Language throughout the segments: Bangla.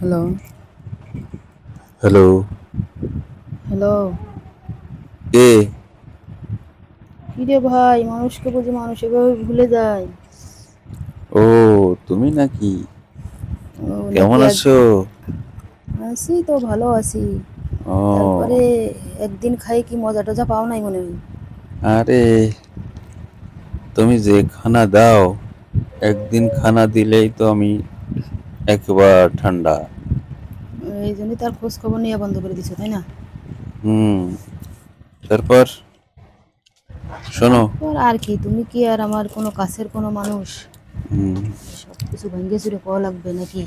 Hello, hello. হ্যালো। কে? কি রে ভাই, মানুষকে বুঝি মানুষ এভাবে ভুলে যায়? ও, তুমি নাকি? ও কেমন নাকি আছো? আছি তো, ভালো আছি। তারপরে ও, একদিন খাই কি মজা টজা পাও নাই মনে হয়? আরে তুমি যে খানা দাও, একদিন খানা দিলেই তো আমি একবার ঠান্ডা। এই জন্যই তার খোঁজ খবর নেওয়া বন্ধ করে দিছো, তাই না? হুম। তারপর শোনো। তারপর আর কি, তুমি কি আর আমার কোনো কাছের কোনো মানুষ? হুম, সব কিছু ভেঙে চুরে পাওয়া লাগবে নাকি?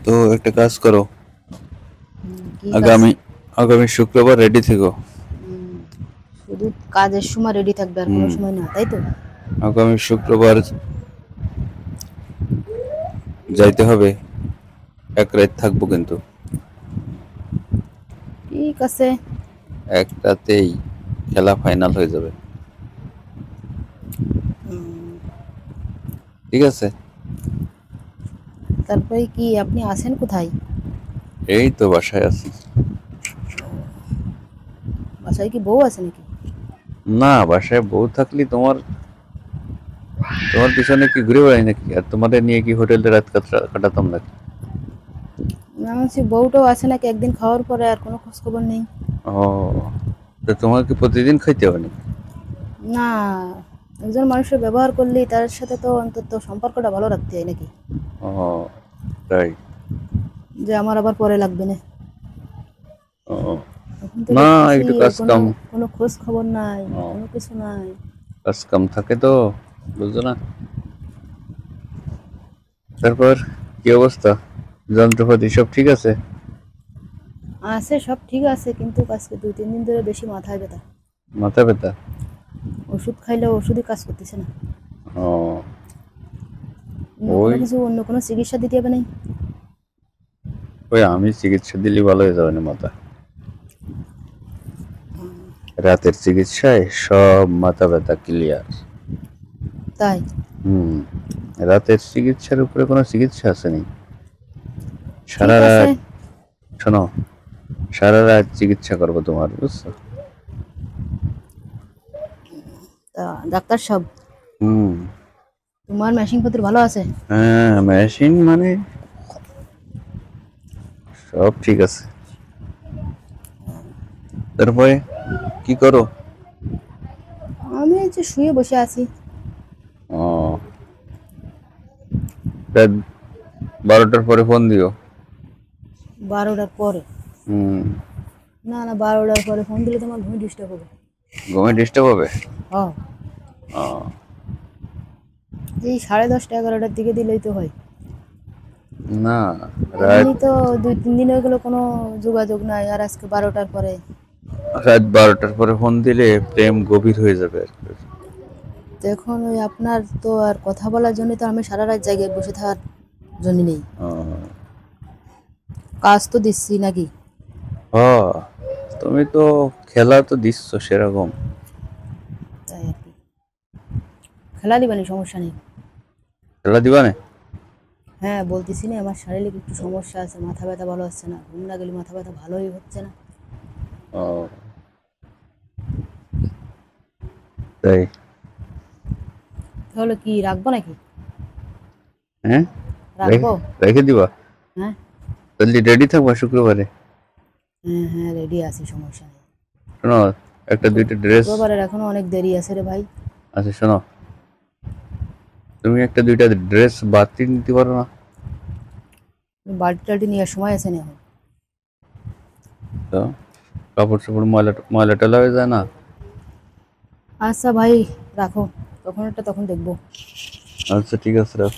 তো একটা কাজ করো। কি কাজ? আগামী আগামী শুক্রবার রেডি থেকো। উম, শুধু কাজের সময় রেডি থাকবে আর কোনো হুম, সময় না, তাই তো? আগামী শুক্রবার যাইতে হবে। এক রাত থাকবো কিন্তু। ঠিক আছে। এক রাতেই খেলা ফাইনাল হয়ে যাবে। উম, ঠিক আছে? তারপরে কি আপনি আছেন কোথায়? এই তো বাসায় আছি। বাসায় কি বউ আছে নাকি? না, বাসায় বউ থাকলে তোমার তোমার পিছনে কি ঘুরে বেড়াই নাকি? আর তোমাদের নিয়ে কি হোটেলে রাত কাটাতাম নাকি? না, বলছি বউটাও আছে নাকি, একদিন খাওয়ার পরে আর কোনো খোঁজ খবর নেই। ও, তো তোমাকে প্রতিদিন খাইতে হবে নাকি? না, একজন মানুষের ব্যবহার করলেই তার সাথে তো অন্তত সম্পর্কটা ভালো রাখতে হয় নাকি? ও, তাই? যে আমার আবার পরে লাগবে না। ও, এখন তো না, দেখতেছি একটু ওর কাজ কোনো কাম। কোনো খোঁজ খবর নাই, ও, কোনো কিছু নাই। কাজ কাম থাকে তো, বুঝছো না? তারপর কি অবস্থা? যন্ত্রপাতি সব ঠিক আছে? আছে, সব ঠিক আছে, কিন্তু আজকে 2-3 দিন ধরে বেশি মাথায় ব্যথা। মাথা ব্যথা? ওষুধ খাইলেও ওষুধই কাজ করতেছে না। ও, অন্য কোনো ওই কিছু, অন্য কোনো চিকিৎসা দিতে হবে নাই? ওই আমি চিকিৎসা দিলে ভালো হয়ে যাবে না মাথা। রাতের চিকিৎসায় সব মাথা ব্যথা ক্লিয়ার। তাই? হুম। রাতের চিকিৎসার উপরে কোনো চিকিৎসা আছে নি। ঠিক সারা আছে। রাত, শোনো, সারা রাত চিকিৎসা করবো তোমার, বুঝছো? তা ডাক্তার সাহেব, হুম। তোমার মেশিন পত্র ভালো আছে? হ্যাঁ, মেশিন মানে সব ঠিক আছে। তারপরে কি করো? আমি এই যে শুয়ে বসে আছি। ও, রাত 12টার পরে ফোন দিও। 12টার পরে? হুম। না না, 12টার পরে ফোন দিলে তোমার ঘুম ডিস্টার্ব হবে। ঘুমে ডিস্টার্ব হবে? হ্যাঁ। ও, এই 10:30 11টার দিকে দিলেই তো হয়। না, রাত এমনি তো 2-3 দিন হয়ে গেলো কোনো যোগাযোগ নাই, আর আজকে 12টার পরে। রাত 12টার পরে ফোন দিলে প্রেম গভীর হয়ে যাবে আর কি। তো এখন ওই আপনার তো আর কথা বলার জন্য তো আমি সারা রাত জায়গায় বসে থাকার জন্য নেই। ও, কাজ তো দিচ্ছি নাকি? হ, তুমি তো খেলা তো দিচ্ছ সেরকম। তাই আর কি। খেলা দিবানি, সমস্যা নেই। খেলা দিবা না? হ্যাঁ, বলতেছি না, আমার শারীরিক একটু সমস্যা আছে, মাথা ব্যথা ভালো হচ্ছে না, ঘুম না গেলে মাথা ব্যথা ভালোই হচ্ছে না। ও, তাই? তাহলে কি রাখবো নাকি? হ্যাঁ, রেখে রাখবো? রেখে দিবা? হ্যাঁ। তাহলে রেডি থাকবা শুক্রবারে। হ্যাঁ হ্যাঁ, রেডি আছি, সমস্যা নেই। শোনো, একটা দুইটা ড্রেস শুক্রবারের এখনো অনেক দেরি আছে রে ভাই। আছে, শোনো, তুমি একটা দুইটা ড্রেস বাড়তি নিতে পারো না? বাল্টি টাল্টি নেওয়ার সময় আছে না এখন? তো কাপড় চোপড় ময়লা ময়লা টয়লা হয়ে যায় না? আচ্ছা ভাই, রাখো, তখন একটা তখন দেখবো। আচ্ছা, ঠিক আছে, রাখ।